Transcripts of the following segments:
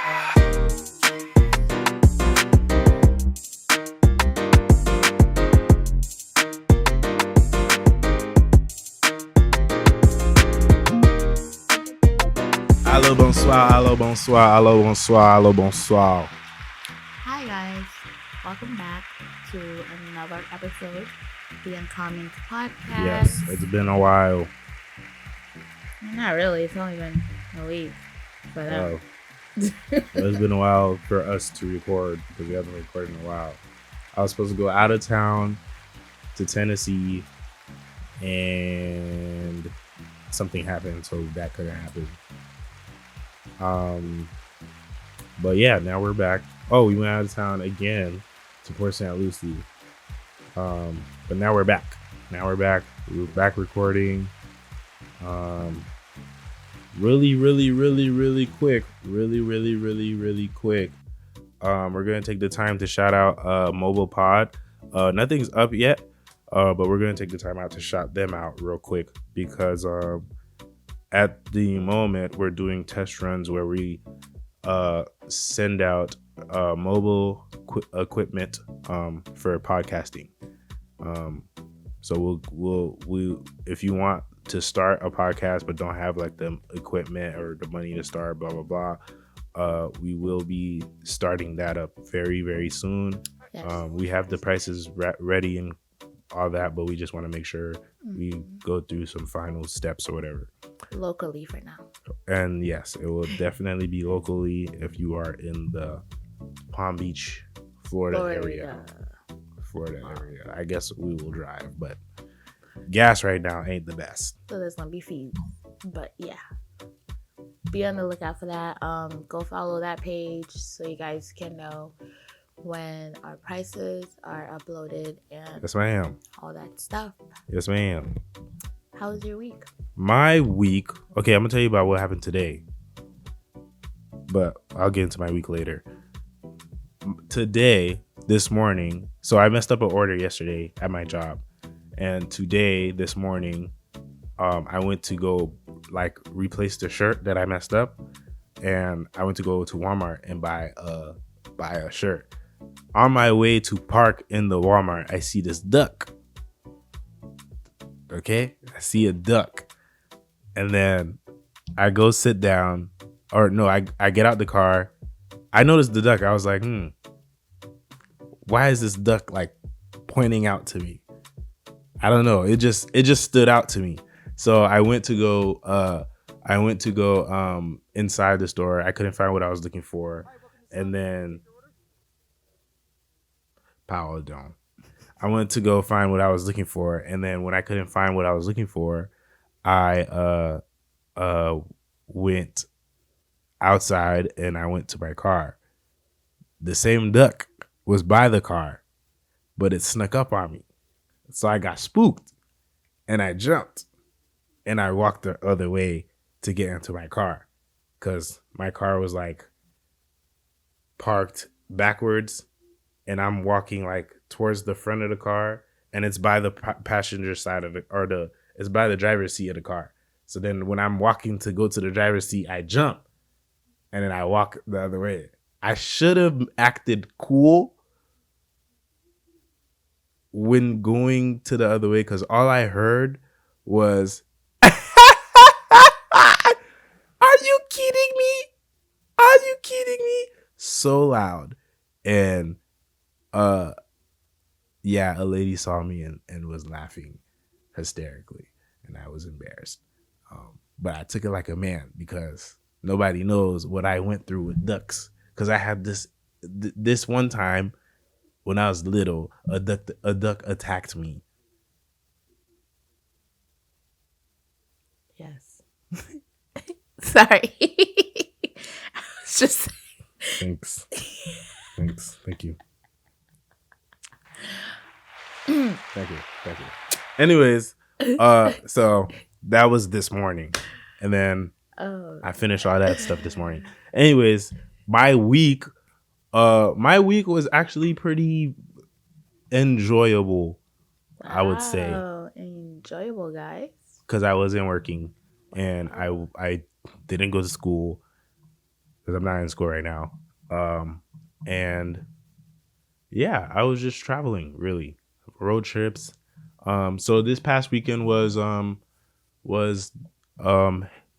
Allo, bonsoir, allo, bonsoir, allo, bonsoir, allo, bonsoir. Hi guys, welcome back to another episode of the Uncommon Podcast. Yes, it's been a while. Not really, it's only been a week for them. It's been a while for us to record because we haven't recorded in a while. I was supposed to go out of town to Tennessee and something happened, so that couldn't happen. But yeah, now we're back. Oh, we went out of town again to Port St. Lucie. But now we're back. We're back recording. Really quick. Really quick. We're gonna take the time to shout out Mobile Pod. Nothing's up yet, but we're gonna take the time out to shout them out real quick because at the moment we're doing test runs where we send out mobile equipment for podcasting. So we'll if you want to start a podcast but don't have like the equipment or the money to start, blah blah blah, we will be starting that up very soon. Yes. We have the prices ready and all that, but we just want to make sure we go through some final steps or whatever. Locally for now. And yes, it will definitely be locally if you are in the Palm Beach, Florida area. I guess we will drive, but gas right now ain't the best. So there's gonna be fees. But yeah. Be on the lookout for that. Go follow that page so you guys can know when our prices are uploaded and Yes, ma'am. all that stuff. Yes, ma'am. How was your week? My week. Okay, I'm gonna tell you about what happened today, but I'll get into my week later. Today, this morning, so I messed up an order yesterday at my job, and this morning, I went to go like replace the shirt that I messed up, and I went to go to Walmart and buy a shirt. On my way to park in the Walmart, I see this duck. Okay, I see a duck, and then I go sit down, or no, I get out the car. I noticed the duck. I was like, why is this duck like pointing out to me? I don't know. It just stood out to me. So I went to go inside the store. I couldn't find what I was looking for, and then Paladon. I went to go find what I was looking for, and then when I couldn't find what I was looking for, I went outside and I went to my car. The same duck was by the car, but it snuck up on me. So I got spooked and I jumped and I walked the other way to get into my car because my car was like parked backwards and I'm walking like towards the front of the car and it's by the passenger side of it, or it's by the driver's seat of the car. So then when I'm walking to go to the driver's seat, I jump and then I walk the other way. I should have acted cool when going to the other way because all I heard was, "Are you kidding me? Are you kidding me?" So loud. And yeah, a lady saw me and was laughing hysterically, and I was embarrassed. But I took it like a man because nobody knows what I went through with ducks. Because I had this one time when I was little, a duck attacked me. Yes. Sorry. I was just Thanks. Thank you. Thank you. Anyways, so that was this morning. And then I finished all that stuff this morning. Anyways, my week was actually pretty enjoyable, I would say. Enjoyable, guys. Because I wasn't working and I didn't go to school. because I'm not in school right now. And yeah, I was just traveling, really, road trips. So this past weekend was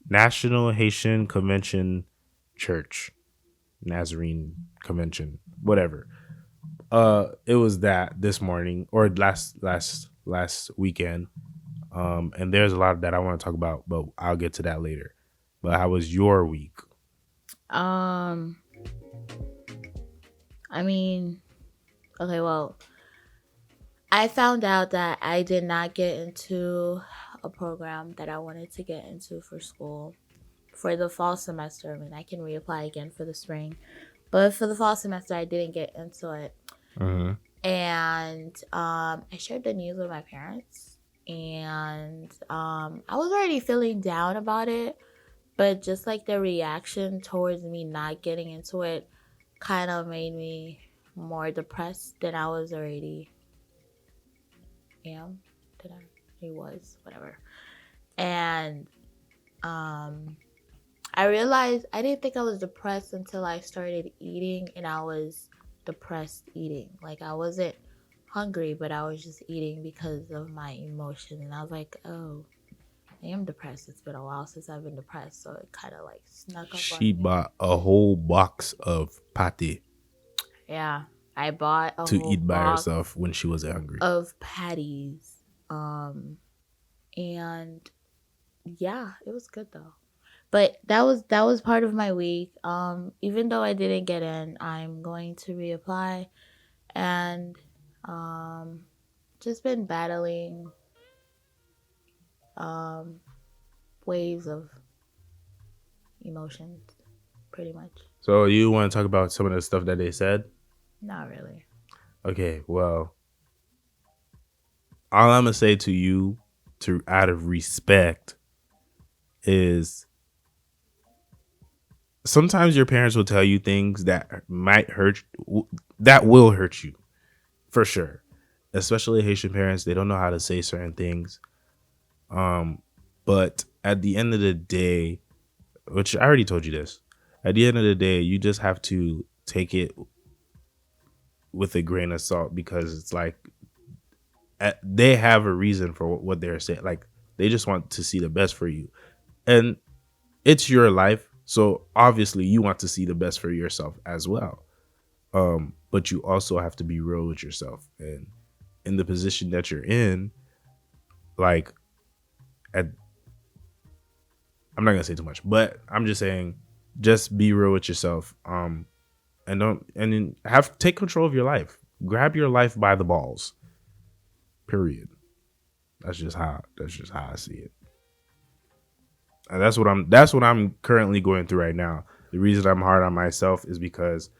National Haitian Convention Church, Nazarene Convention, whatever. It was that this morning or last weekend. And there's a lot that I want to talk about, but I'll get to that later. But how was your week? Um, I mean, okay, well, I found out that I did not get into a program that I wanted to get into for school for the fall semester. I mean, I can reapply again for the spring, but for the fall semester, I didn't get into it. Mm-hmm. And I shared the news with my parents, and I was already feeling down about it, but just like the reaction towards me not getting into it kind of made me more depressed than I was already am. Did I? He was, whatever. And I realized I didn't think I was depressed until I started eating, and I was depressed eating. Like I wasn't hungry, but I was just eating because of my emotion. And I was like, oh, I am depressed. It's been a while since I've been depressed, so it kind of like snuck up She on me. bought a whole box of pate Yeah, I bought a to whole eat by box herself when she was hungry. of patties. And yeah, it was good though. But that was part of my week. Even though I didn't get in, I'm going to reapply, and um, just been battling um, waves of emotions, pretty much. So you want to talk about some of the stuff that they said? Not really. Okay, well, all I'm gonna say to you, to out of respect, is sometimes your parents will tell you things that might hurt, that will hurt you, for sure. Especially Haitian parents, they don't know how to say certain things. But at the end of the day, which I already told you this, at the end of the day, you just have to take it with a grain of salt because it's like they have a reason for what they're saying. Like they just want to see the best for you, and it's your life, so obviously you want to see the best for yourself as well. But you also have to be real with yourself, and in the position that you're in, like at, I'm not gonna say too much, but I'm just saying, just be real with yourself. And don't and then have take control of your life. Grab your life by the balls. Period. That's just how I see it. And that's what I'm currently going through right now. The reason I'm hard on myself is because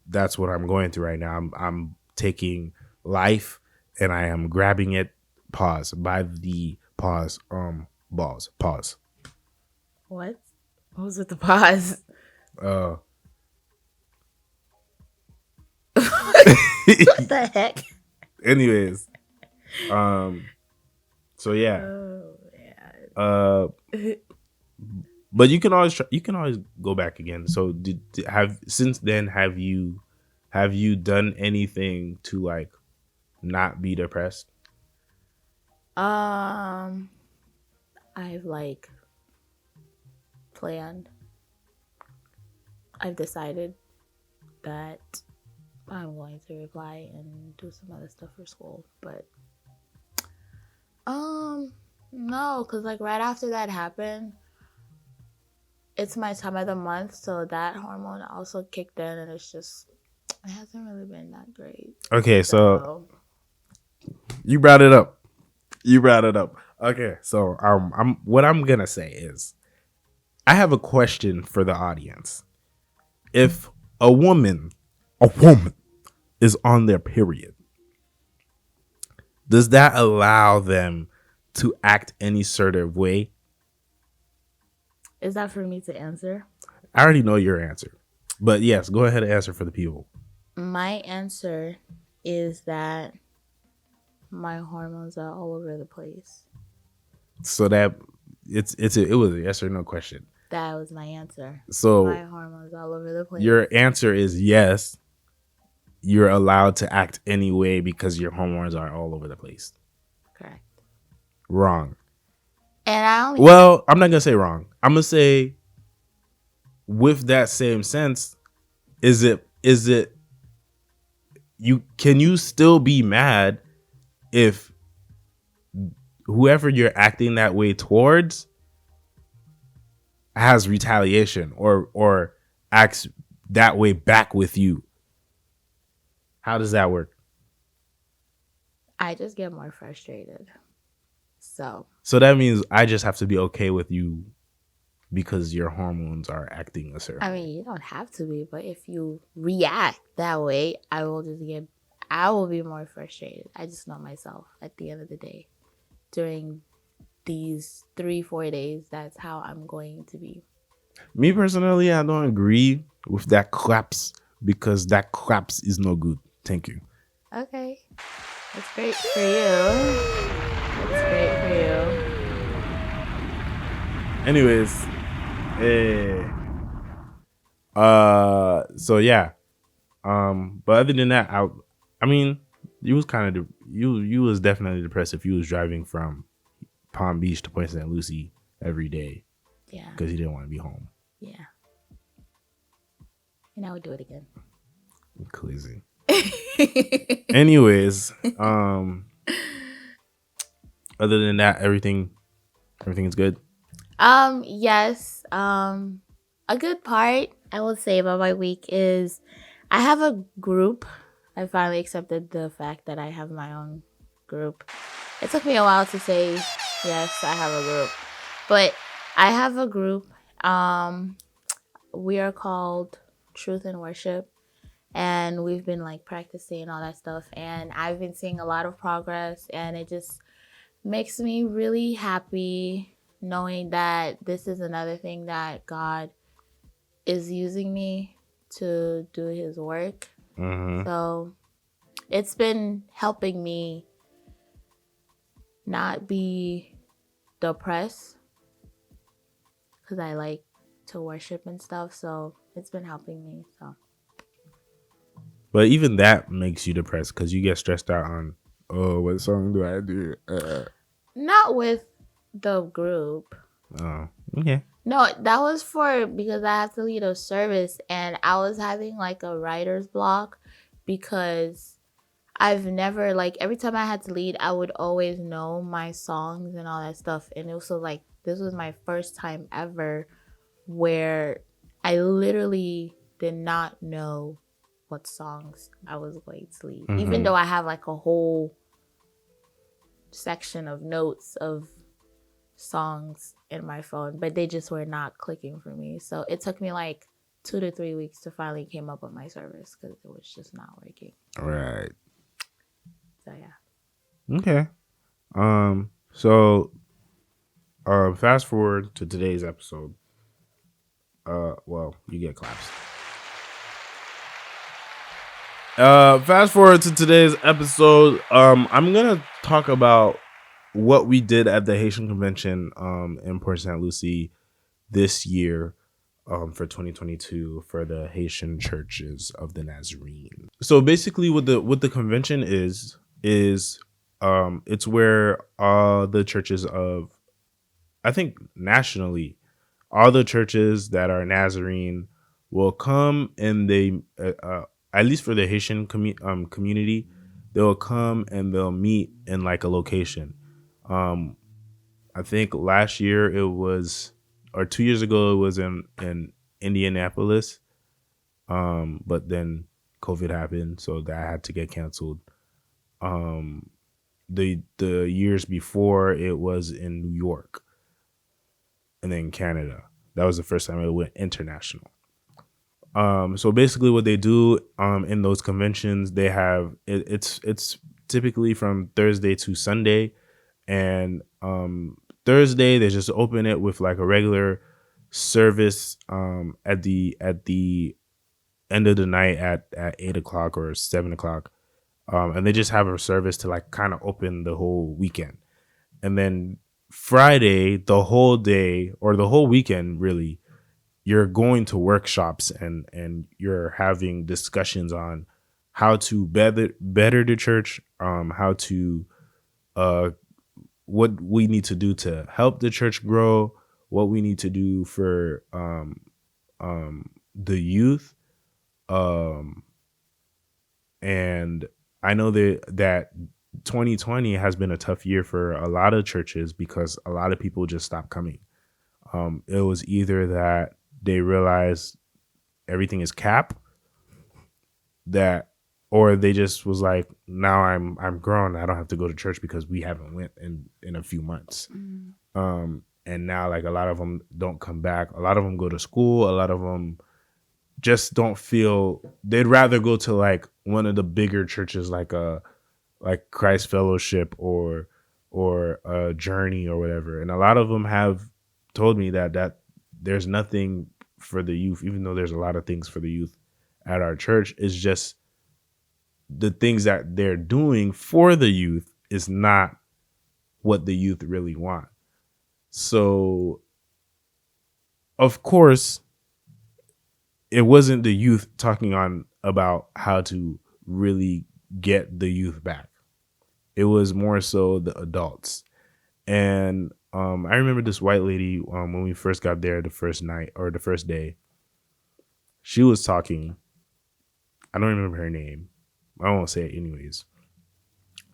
that's what I'm going through right now. I'm taking life and I am grabbing it pause by the pause balls. Pause. What? What was with the pause? Uh What the heck? anyways, so yeah. Oh Uh man. but you can always go back again. So have since then have you done anything to like not be depressed? I've like planned. I've decided that I'm going to reply and do some other stuff for school, but no, cause like right after that happened, it's my time of the month, so that hormone also kicked in, and it's just it hasn't really been that great. Okay, so So you brought it up. You brought it up. Okay, so I'm what I'm gonna say is I have a question for the audience. If a woman is on their period, does that allow them to act any sort of way? is that for me to answer? I already know your answer, but yes, go ahead and answer for the people. My answer is that my hormones are all over the place. So that it was a yes or no question. That was my answer. So my hormones all over the place. your answer is yes. You're allowed to act anyway because your hormones are all over the place. Correct. Wrong. And I only Well, I'm not gonna say wrong. I'm gonna say with that same sense, is it can you still be mad if whoever you're acting that way towards has retaliation or acts that way back with you? How does that work? I just get more frustrated. So that means I just have to be okay with you because your hormones are acting a certain I mean, you don't have to be, but if you react that way, I will be more frustrated. I just know myself at the end of the day. During these 3-4 days, that's how I'm going to be. Me personally, I don't agree with that claps because that claps is no good. Thank you. Okay. That's great for you. That's great for you. Anyways, so yeah. But other than that, I mean, you was kind of you was definitely depressed if you was driving from Palm Beach to Point St. Lucie every day. Yeah. Because you didn't want to be home. Yeah. And I would do it again. Crazy. Anyways, other than that, everything is good. Yes. A good part I will say about my week is I have a group. I finally accepted the fact that I have my own group. It took me a while to say yes, I have a group. But I have a group. We are called Truth and Worship. And we've been like practicing all that stuff. And I've been seeing a lot of progress. And it just makes me really happy knowing that this is another thing that God is using me to do his work. Mm-hmm. So it's been helping me not be depressed because I like to worship and stuff. So it's been helping me. So, but even that makes you depressed because you get stressed out on, oh, what song do I do? not with the group. Oh, okay. No, that was because I have to lead a service and I was having like a writer's block because I've never, like, every time I had to lead, I would always know my songs and all that stuff. And it was so like, this was my first time ever where I literally did not know what songs I was going to lead. Mm-hmm. Even though I have like a whole section of notes of songs in my phone, but they just were not clicking for me. So it took me like 2 to 3 weeks to finally came up with my service because it was just not working. Right. So yeah. Okay. So fast forward to today's episode. Well, you get claps. Fast forward to today's episode. I'm gonna talk about what we did at the Haitian convention in Port St. Lucie this year for 2022 for the Haitian Churches of the Nazarene. So basically what the convention is it's where all the churches of, I think nationally, all the churches that are Nazarene will come, and they at least for the Haitian community, they'll come and they'll meet in like a location. I think last year it was, or 2 years ago it was in Indianapolis. But then COVID happened, so that had to get canceled. The years before it was in New York, and then Canada. That was the first time it went international. So basically what they do in those conventions, they have it's typically from Thursday to Sunday, and Thursday they just open it with like a regular service at the end of the night at 8:00 or 7:00, and they just have a service to like kind of open the whole weekend. And then Friday, the whole day or the whole weekend, really, you're going to workshops and you're having discussions on how to better the church, how to uh what we need to do to help the church grow, what we need to do for the youth, um and I know that 2020 has been a tough year for a lot of churches because a lot of people just stopped coming. It was either that they realized everything is cap, that, or they just was like, now I'm grown, I don't have to go to church because we haven't went in a few months. And now, like, a lot of them don't come back. A lot of them go to school. A lot of them just don't feel, they'd rather go to like one of the bigger churches, like Christ Fellowship or a Journey or whatever. And a lot of them have told me that there's nothing for the youth, even though there's a lot of things for the youth at our church. It's just the things that they're doing for the youth is not what the youth really want. So, of course, it wasn't the youth talking on about how to really get the youth back. It was more so the adults. And I remember this white lady, when we first got there the first night or the first day, she was talking. I don't remember her name. I won't say it anyways.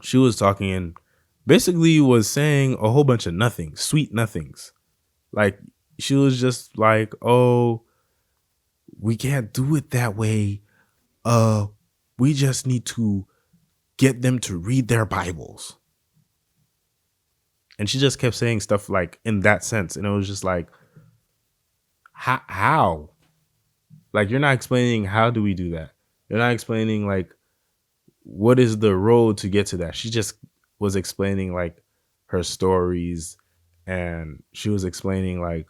She was talking and basically was saying a whole bunch of nothings, sweet nothings. Like, she was just like, oh, we can't do it that way. We just need to get them to read their Bibles. And she just kept saying stuff like in that sense. And it was just like, how? Like, you're not explaining how do we do that. You're not explaining like what is the road to get to that. She just was explaining like her stories, and she was explaining like,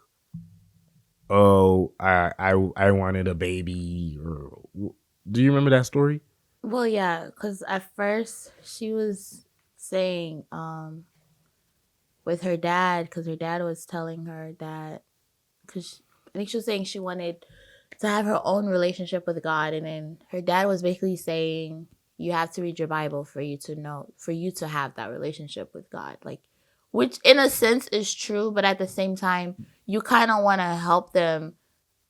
oh, I wanted a baby. Or do you remember that story? Well, yeah, because at first she was saying with her dad, because her dad was telling her that, because I think she was saying she wanted to have her own relationship with God, and then her dad was basically saying you have to read your Bible for you to know, for you to have that relationship with God, like, which in a sense is true, but at the same time you kind of want to help them,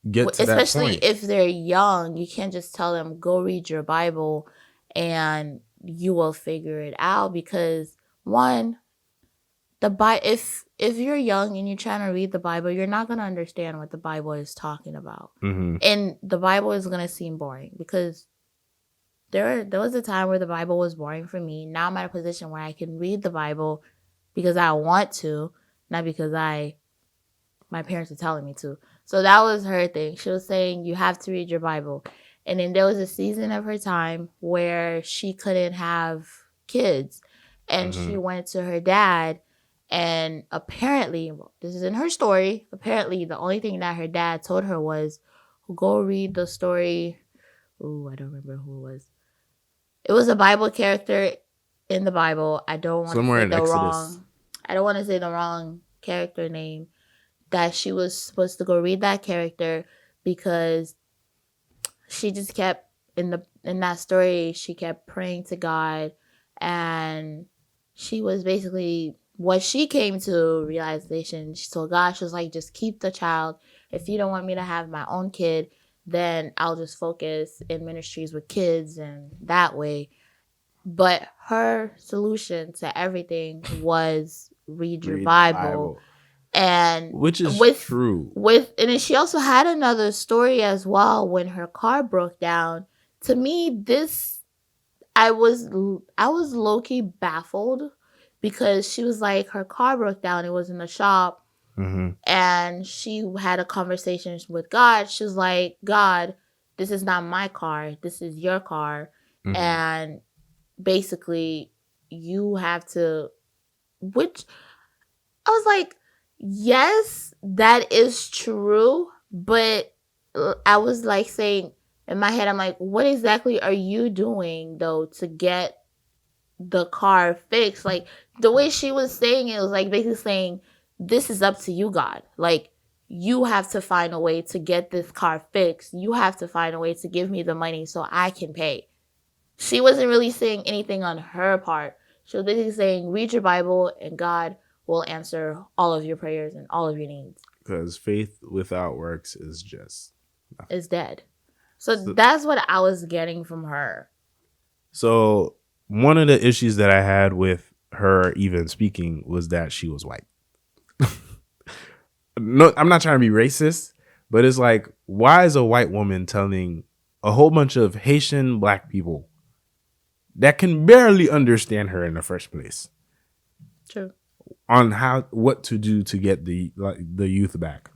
Get to that especially point. if they're young. You can't just tell them go read your Bible and you will figure it out, because one, if you're young and you're trying to read the Bible, you're not going to understand what the Bible is talking about. Mm-hmm. And the Bible is going to seem boring, because there was a time where the Bible was boring for me. Now I'm at a position where I can read the Bible because I want to, not because my parents are telling me to. So that was her thing. She was saying you have to read your Bible. And then there was a season of her time where she couldn't have kids, and she went to her dad, and apparently, well, this is in her story, apparently the only thing that her dad told her was go read the story. Ooh, I don't remember who it was. It was a Bible character in the Bible. I don't want to Somewhere say in the Exodus. wrong. I don't want to say the wrong character name. That she was supposed to go read that character, because she just kept in that story. She kept praying to God, and she was basically what she came to realization. She told God, she was like, just keep the child. If you don't want me to have my own kid, then I'll just focus in ministries with kids and that way. But her solution to everything was read your Bible. And which is true. And then she also had another story as well when her car broke down. To me, I was low-key baffled, because she was like, her car broke down, it was in the shop. And she had a conversation with God. She was like, God, this is not my car, this is your car. And basically you have to, which I was like, yes, that is true. But I was like saying in my head, I'm like, what exactly are you doing though to get the car fixed? Like, the way she was saying it was like basically saying, this is up to you, God. Like, you have to find a way to get this car fixed. You have to find a way to give me the money so I can pay. She wasn't really saying anything on her part. She was basically saying, read your Bible and God will answer all of your prayers and all of your needs. Because faith without works is just nothing. Is dead. So that's what I was getting from her. So one of the issues that I had with her even speaking was that she was white. No, I'm not trying to be racist, but it's like, why is a white woman telling a whole bunch of Haitian black people that can barely understand her in the first place True. on what to do to get the youth back?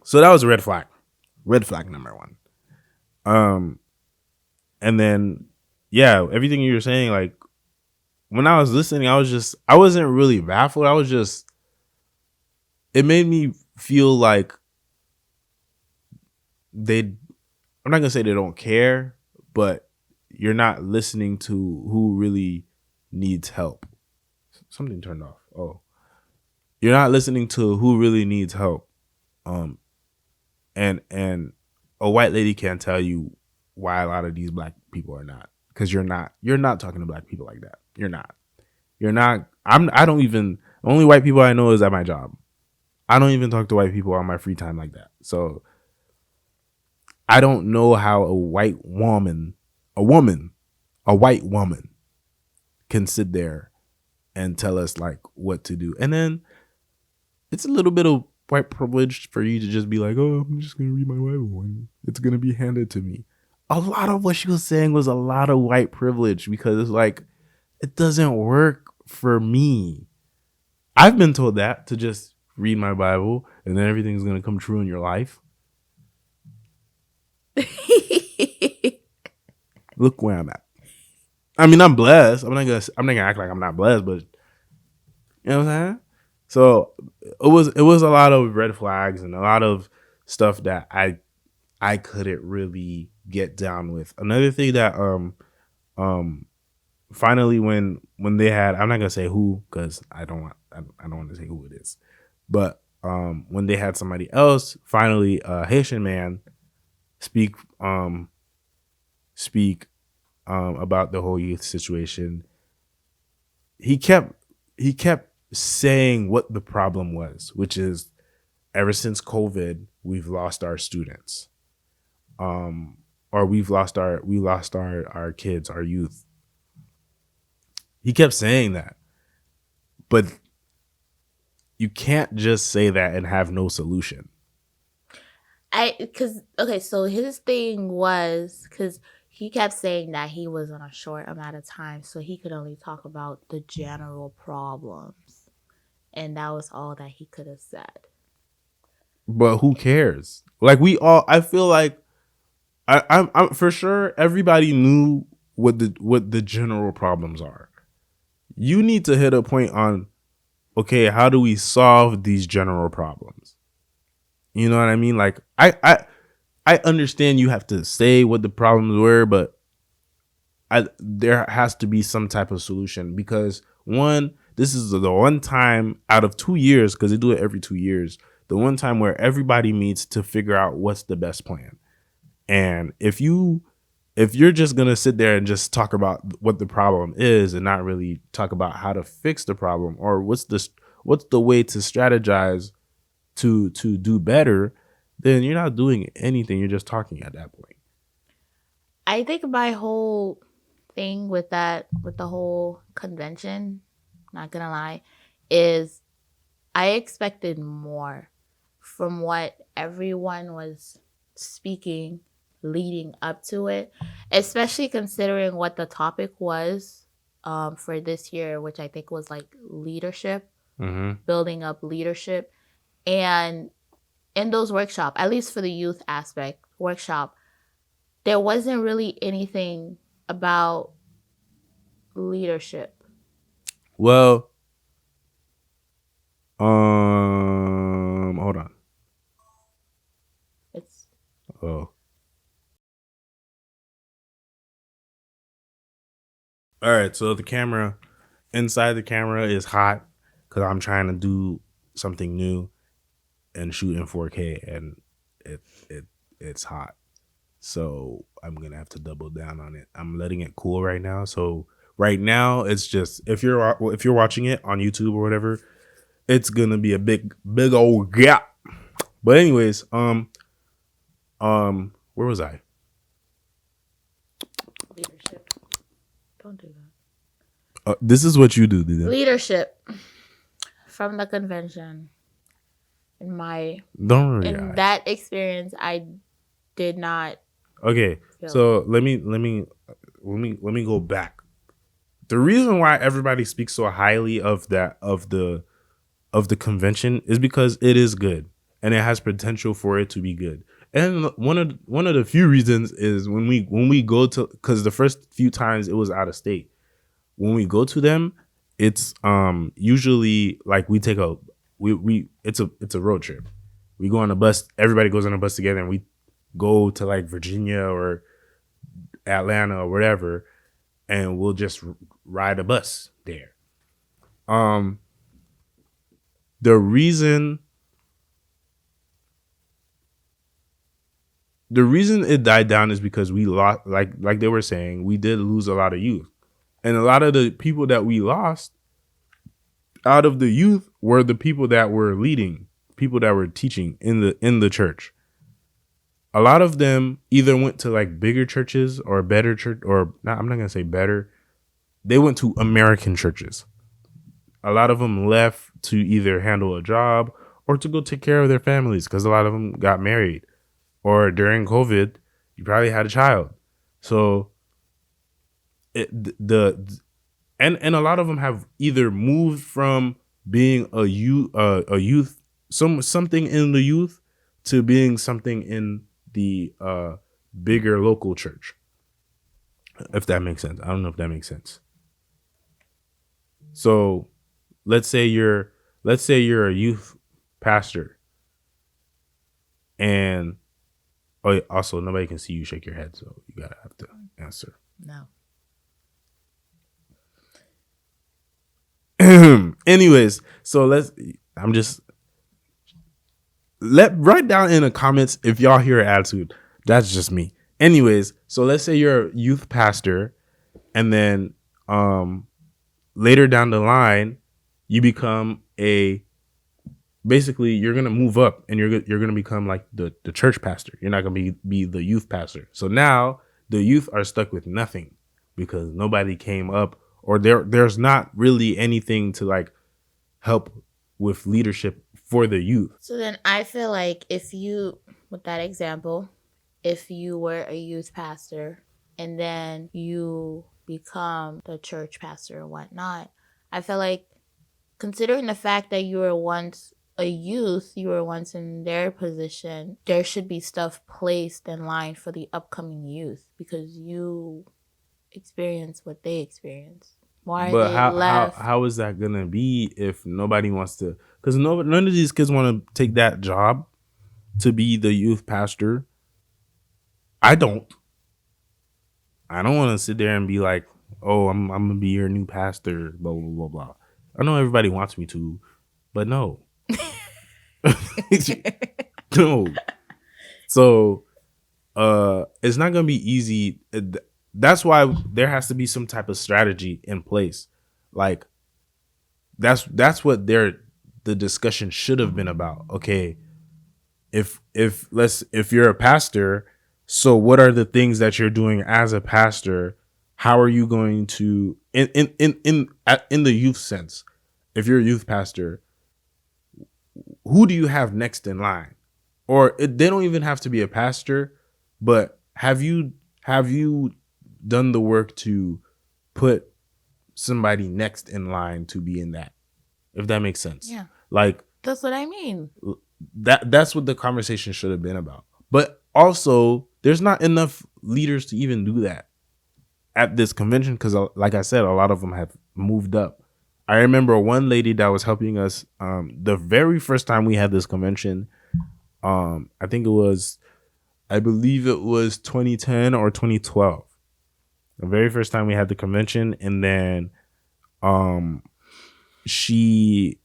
So that was a red flag. Red flag number one. And then, yeah, everything you were saying, like, when I was listening, I wasn't really baffled. It made me feel like I'm not going to say they don't care, but you're not listening to who really needs help. Something turned off. Oh, you're not listening to who really needs help. And a white lady can't tell you why a lot of these black people are not, because you're not talking to black people like that. You're not. I don't even, the only white people I know is at my job. I don't even talk to white people on my free time like that. So I don't know how a white woman can sit there and tell us like what to do. And then it's a little bit of white privilege for you to just be like, oh, I'm just going to read my Bible and it's going to be handed to me. A lot of what she was saying was a lot of white privilege, because it's like, it doesn't work for me. I've been told that, to just read my Bible and then everything's going to come true in your life. Look where I'm at. I mean, I'm blessed. I'm not gonna act like I'm not blessed, but you know what I'm saying? So it was a lot of red flags and a lot of stuff that I couldn't really get down with. Another thing that finally when they had, I'm not gonna say who, because I don't want to say who it is, but when they had somebody else finally, a Haitian man speak about the whole youth situation, he kept saying what the problem was, which is, ever since COVID, we've lost our students, or we lost our kids, our youth. He kept saying that, but you can't just say that and have no solution. So his thing was, because he kept saying that he was on a short amount of time, so he could only talk about the general problems, and that was all that he could have said. But who cares? Like, I feel like I'm for sure everybody knew what the general problems are. You need to hit a point on, okay, how do we solve these general problems? You know what I mean? Like, I understand you have to say what the problems were, but there has to be some type of solution, because one, this is the one time out of 2 years, because they do it every 2 years, the one time where everybody meets to figure out what's the best plan. And if you're just gonna sit there and just talk about what the problem is and not really talk about how to fix the problem, or what's the way to strategize to do better, then you're not doing anything. You're just talking at that point. I think my whole thing with the whole convention, not gonna lie, is I expected more from what everyone was speaking leading up to it, especially considering what the topic was for this year, which I think was like leadership, building up leadership. And in those workshop, at least for the youth aspect workshop, there wasn't really anything about leadership. Well, hold on. It's Oh. All right, so the camera inside the camera is hot because I'm trying to do something new and shoot in 4K, and it it it's hot. So I'm gonna have to double down on it. I'm letting it cool right now. So right now it's just if you're watching it on YouTube or whatever, it's gonna be a big old gap. But anyways, where was I? Leadership. Don't do that. This is what you do, Dida. Leadership from the convention. In my Don't worry. in that experience, I did not. Okay, feel so let me go back. The reason why everybody speaks so highly of the convention is because it is good and it has potential for it to be good. And one of the few reasons is when we go to, because the first few times it was out of state. When we go to them, it's usually like we take a it's a road trip. We go on a bus. Everybody goes on a bus together, and we go to like Virginia or Atlanta or whatever, and we'll just ride a bus there. The reason it died down is because we lost, like they were saying, we did lose a lot of youth, and a lot of the people that we lost out of the youth were the people that were leading, people that were teaching in the church. A lot of them either went to like bigger churches or better church, or not, I'm not gonna say better. They went to American churches. A lot of them left to either handle a job or to go take care of their families, because a lot of them got married, or during COVID, you probably had a child. So and a lot of them have either moved from being a youth, something in the youth, to being something in the bigger local church. If that makes sense. I don't know if that makes sense. So let's say you're a youth pastor, and also nobody can see you shake your head, so you gotta have to answer. No. Anyways, so write down in the comments if y'all hear attitude. That's just me. Anyways, so let's say you're a youth pastor, and then later down the line you become basically you're gonna move up, and you're gonna become like the church pastor. You're not gonna be the youth pastor. So now the youth are stuck with nothing because nobody came up, or there's not really anything to like help with leadership for the youth. So then I feel like with that example, if you were a youth pastor and then you become the church pastor or whatnot, I feel like, considering the fact that you were once a youth, you were once in their position, there should be stuff placed in line for the upcoming youth because you experience what they experience. Why But are they left? how is that gonna be if nobody wants to? Because none of these kids want to take that job to be the youth pastor. I don't want to sit there and be like, oh, I'm gonna be your new pastor, blah blah blah blah. I know everybody wants me to, but no. No. So it's not gonna be easy. That's why there has to be some type of strategy in place. Like that's what the discussion should have been about. Okay, if you're a pastor, so what are the things that you're doing as a pastor? How are you going to in the youth sense? If you're a youth pastor, who do you have next in line? Or they don't even have to be a pastor, but have you done the work to put somebody next in line to be in that? If that makes sense. Yeah. Like, that's what I mean. That's what the conversation should have been about. But also, there's not enough leaders to even do that at this convention because, like I said, a lot of them have moved up. I remember one lady that was helping us the very first time we had this convention. I believe it was 2010 or 2012. The very first time we had the convention, and then Um, she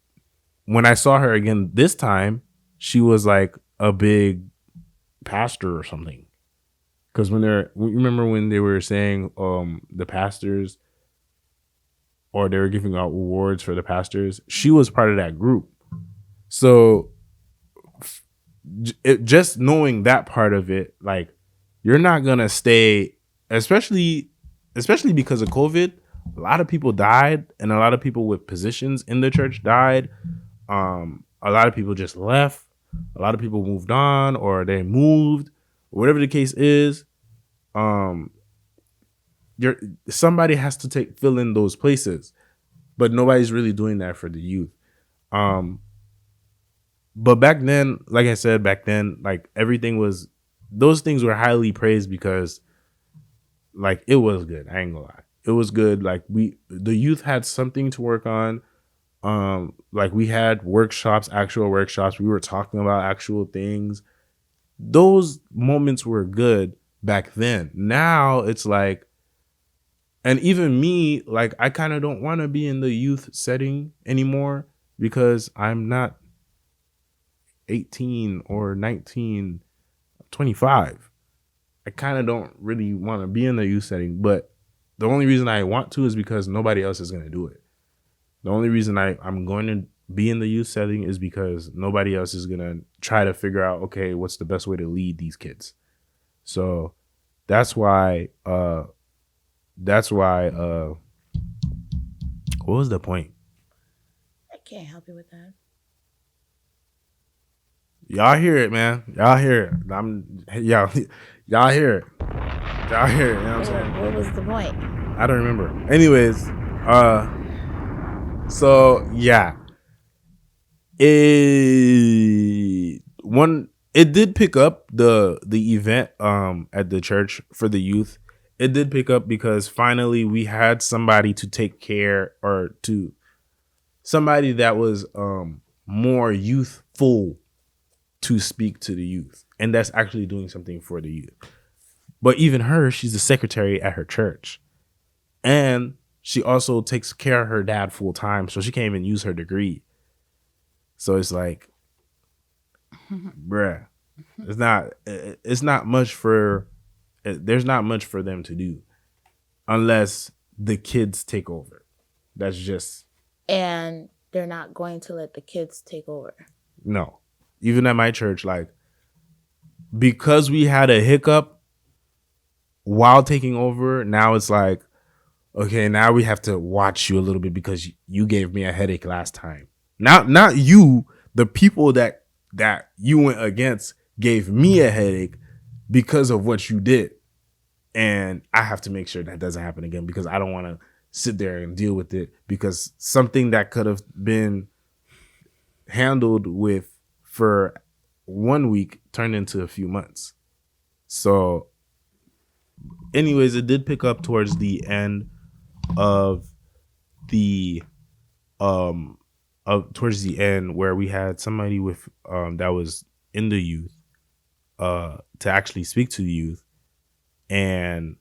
when I saw her again this time, she was like a big pastor or something. Because remember when they were saying the pastors, or they were giving out awards for the pastors, she was part of that group. So just knowing that part of it, like, you're not gonna stay, especially because of COVID. A lot of people died, and a lot of people with positions in the church died. A lot of people just left. A lot of people moved on, or they moved, whatever the case is. You're Somebody has to fill in those places, but nobody's really doing that for the youth. But back then, like I said, like, everything was, those things were highly praised because, like, it was good. I ain't gonna lie, it was good. Like, the youth had something to work on. Like, we had workshops, actual workshops. We were talking about actual things. Those moments were good back then. Now it's like, and even me, like, I kind of don't want to be in the youth setting anymore because I'm not 18 or 19, 25. I kind of don't really want to be in the youth setting, but the only reason I want to is because nobody else is going to do it. The only reason I'm going to be in the youth setting is because nobody else is going to try to figure out, okay, what's the best way to lead these kids. So that's why, what was the point? I can't help you with that. Y'all hear it, man. Y'all hear it. Y'all hear it. Y'all hear it. You know what I'm saying? What was the point? I don't remember. Anyways, so yeah. It did pick up the event at the church for the youth. It did pick up because finally we had somebody to take care, or to somebody that was more youthful to speak to the youth, and that's actually doing something for the youth. But even her, she's the secretary at her church, and she also takes care of her dad full time, so she can't even use her degree. So it's like, bruh, it's not much for, there's not much for them to do unless the kids take over. That's just, and they're not going to let the kids take over. No. Even at my church, like, because we had a hiccup while taking over, now it's like, okay, now we have to watch you a little bit because you gave me a headache last time. Not you, the people that you went against gave me a headache because of what you did. And I have to make sure that doesn't happen again, because I don't want to sit there and deal with it, because something that could have been handled with for 1 week turned into a few months. So anyways, it did pick up towards the end of the towards the end, where we had somebody with that was in the youth to actually speak to the youth. And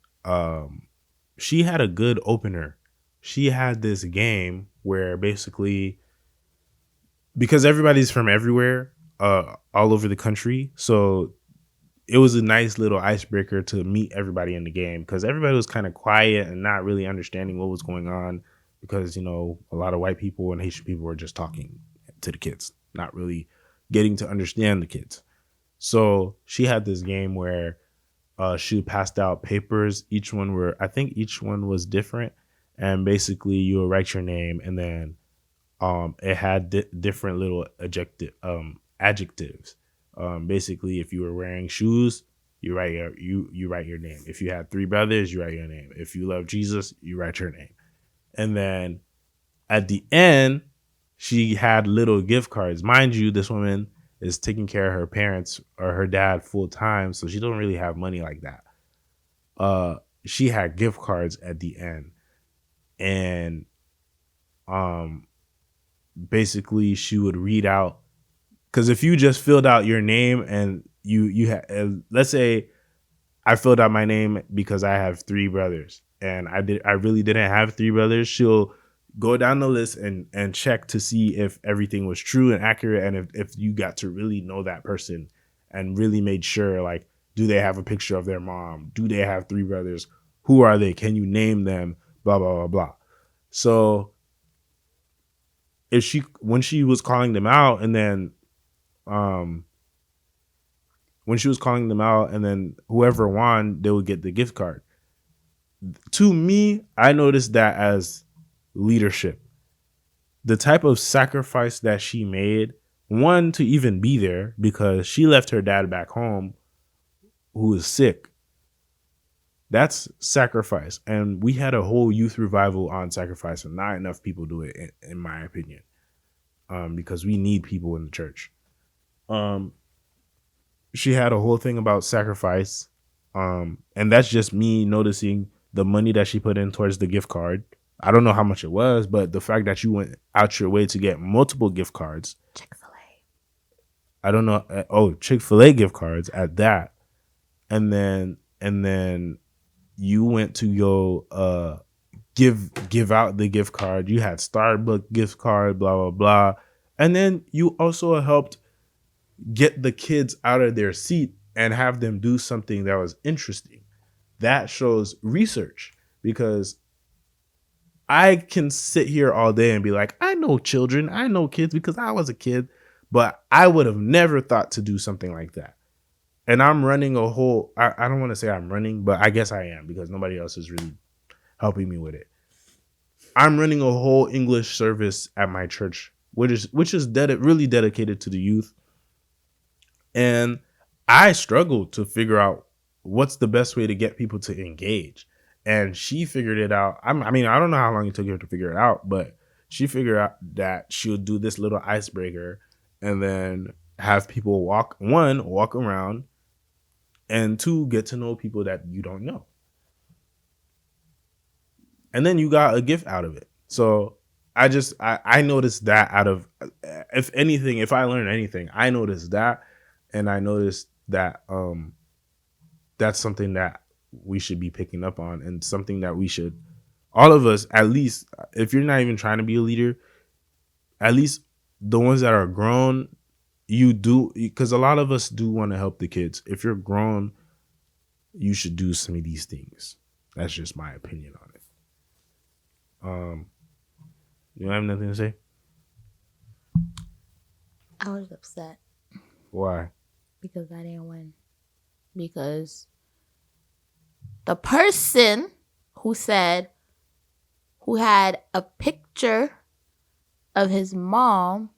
she had a good opener. She had this game where basically, because everybody's from everywhere, all over the country, so it was a nice little icebreaker to meet everybody in the game, because everybody was kind of quiet and not really understanding what was going on, because, you know, a lot of white people and Haitian people were just talking to the kids, not really getting to understand the kids. So she had this game where she passed out papers. Each one was different, and basically you would write your name, and then it had different little adjectives. Basically, if you were wearing shoes, you write your name. If you had 3 brothers, you write your name. If you love Jesus, you write your name. And then at the end, she had little gift cards. Mind you, this woman is taking care of her parents or her dad full time, so she don't really have money like that. She had gift cards at the end, and basically she would read out, because if you just filled out your name and you had, let's say I filled out my name because I have 3 brothers, and I really didn't have 3 brothers, go down the list and check to see if everything was true and accurate, and if you got to really know that person and really made sure, like, do they have a picture of their mom? Do they have 3 brothers? Who are they? Can you name them? Blah, blah, blah, blah. So when she was calling them out, and then when she was calling them out, and then whoever won, they would get the gift card. To me, I noticed that as leadership. The type of sacrifice that she made, one, to even be there, because she left her dad back home who is sick. That's sacrifice. And we had a whole youth revival on sacrifice, and not enough people do it, in my opinion, because we need people in the church. She had a whole thing about sacrifice, and that's just me noticing the money that she put in towards the gift card. I don't know how much it was, but the fact that you went out your way to get multiple gift cards. Chick-fil-A. I don't know. Oh, Chick-fil-A gift cards at that. And then you went to go give out the gift card. You had Starbucks gift card, blah, blah, blah. And then you also helped get the kids out of their seat and have them do something that was interesting. That shows research, because I can sit here all day and be like, I know children, I know kids because I was a kid, but I would have never thought to do something like that. And I'm running a whole, I don't want to say I'm running, but I guess I am, because nobody else is really helping me with it. I'm running a whole English service at my church, which is really dedicated to the youth. And I struggled to figure out what's the best way to get people to engage. And she figured it out. I mean, I don't know how long it took her to figure it out, but she figured out that she'll do this little icebreaker and then have people walk around, and 2, get to know people that you don't know. And then you got a gift out of it. So I noticed that out of, if anything, if I learned anything, I noticed that. And I noticed that that's something that we should be picking up on, and something that we should, all of us, at least, if you're not even trying to be a leader, at least the ones that are grown, you do, because a lot of us do want to help the kids. If you're grown, you should do some of these things. That's just my opinion on it. You don't have nothing to say? I was upset. Why? Because I didn't win. Because the person who had a picture of his mom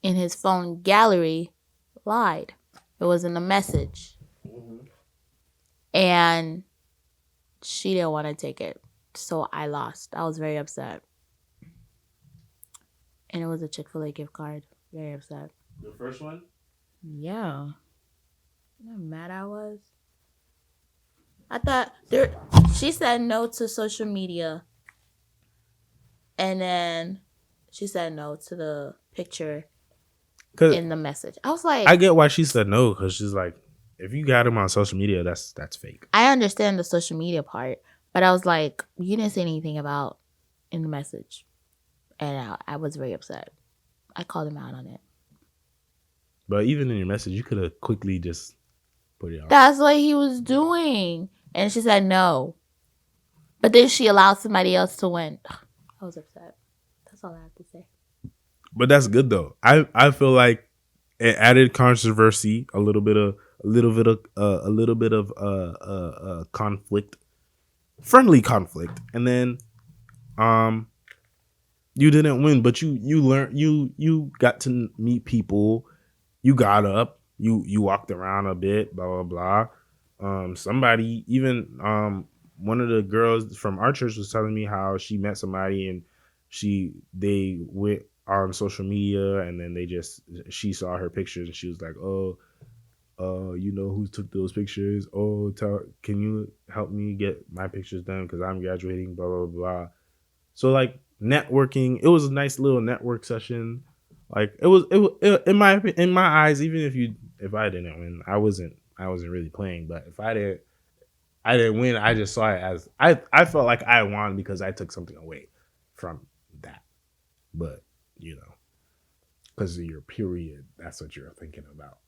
in his phone gallery lied. It wasn't a message. Mm-hmm. And she didn't want to take it. So I lost. I was very upset. And it was a Chick-fil-A gift card. Very upset. The first one? Yeah. You know how mad I was? I thought she said no to social media. And then she said no to the picture in the message. I was like, I get why she said no, because she's like, if you got him on social media, that's fake. I understand the social media part, but I was like, you didn't say anything about in the message. And I was very upset. I called him out on it. But even in your message, you could have quickly just put it out. That's what he was doing. And she said no. But then she allowed somebody else to win. I was upset. That's all I have to say. But that's good though. I feel like it added controversy, a little bit of conflict, friendly conflict, and then you didn't win, but you learned, you got to meet people. You got up, you walked around a bit, blah blah blah. Somebody, even one of the girls from our church was telling me how she met somebody and they went on social media, and then she saw her pictures and she was like, oh, you know who took those pictures? Oh, can you help me get my pictures done because I'm graduating, blah blah blah. So like networking, it was a nice little network session. Like it was in my eyes, even if I didn't win, I wasn't really playing. But if I didn't win, I just saw it as I felt like I won because I took something away from that. but you know, because of your period, that's what you're thinking about.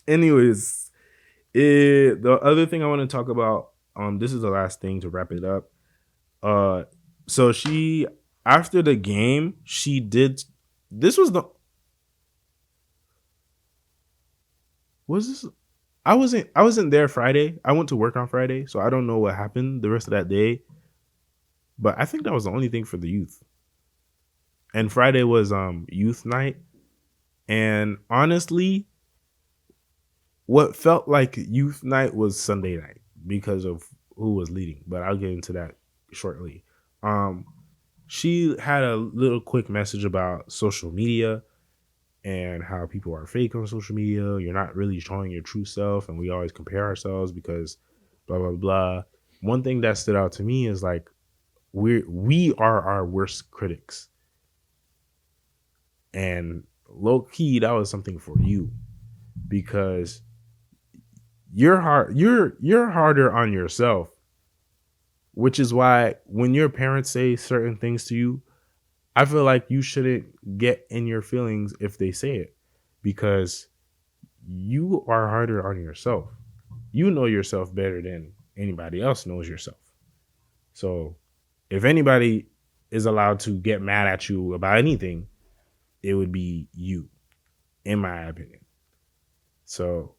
Anyways, the other thing I want to talk about, this is the last thing to wrap it up. So she, after the game, she did. This was the. Was this? I wasn't there Friday. I went to work on Friday, so I don't know what happened the rest of that day. But I think that was the only thing for the youth. And Friday was youth night. And honestly, what felt like youth night was Sunday night because of who was leading. But I'll get into that shortly. She had a little quick message about social media and how people are fake on social media. You're not really showing your true self, and we always compare ourselves because blah blah blah. One thing that stood out to me is like we are our worst critics, and low key that was something for you because you're harder on yourself, which is why when your parents say certain things to you, I feel like you shouldn't get in your feelings if they say it, because you are harder on yourself. You know yourself better than anybody else knows yourself. So if anybody is allowed to get mad at you about anything, it would be you, in my opinion. So,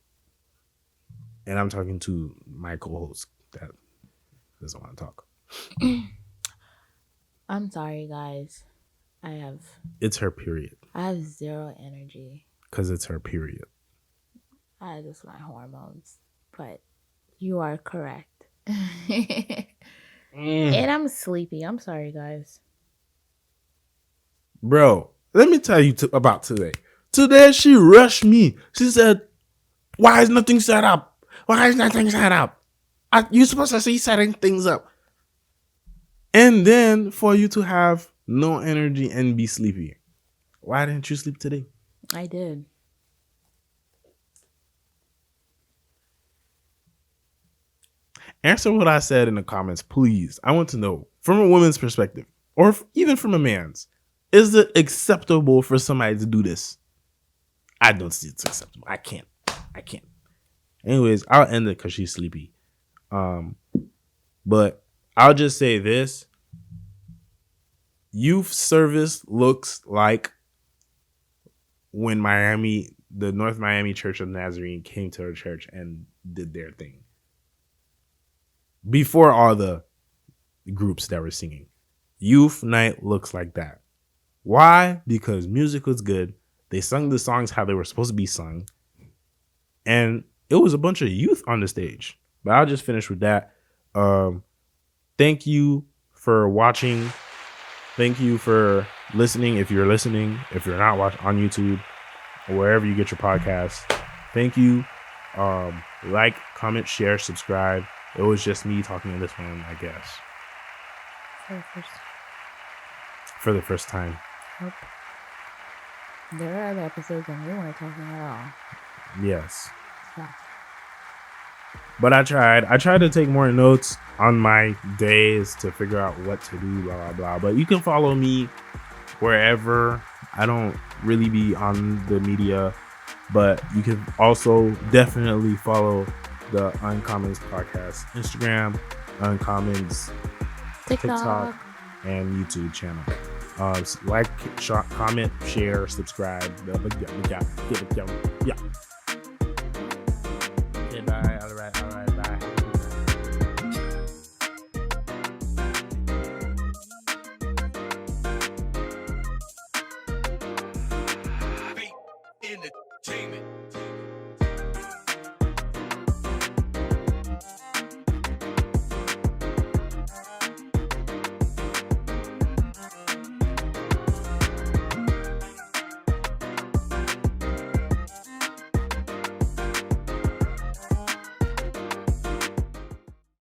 and I'm talking to my co-host that doesn't want to talk. I'm sorry, guys. It's her period. I have zero energy. Because it's her period. Just my hormones. But you are correct. And I'm sleepy. I'm sorry, guys. Bro, let me tell you about today. Today she rushed me. She said, "Why is nothing set up? Why is nothing set up? You're supposed to see setting things up." And then for you to have no energy and be sleepy. Why didn't you sleep today? I did. Answer what I said in the comments, please. I want to know from a woman's perspective, or even from a man's. Is it acceptable for somebody to do this? I don't see it's acceptable. I can't. Anyways, I'll end it because she's sleepy. But I'll just say this. Youth service looks like when the North Miami Church of Nazarene came to her church and did their thing. Before all the groups that were singing. Youth night looks like that. Why? Because music was good. They sung the songs how they were supposed to be sung. And it was a bunch of youth on the stage. But I'll just finish with that. Thank you for watching. Thank you for listening. If you're listening, if you're not watching on YouTube or wherever you get your podcasts, thank you. Like, comment, share, subscribe. It was just me talking in this one, I guess. For the first time. Nope. There are other episodes and we weren't talking at all. Yes. Yeah. But I tried to take more notes on my days to figure out what to do, blah, blah, blah. But you can follow me wherever. I don't really be on the media, but you can also definitely follow the Uncommons podcast Instagram, Uncommons TikTok and YouTube channel. Like, comment, share, subscribe. Yeah.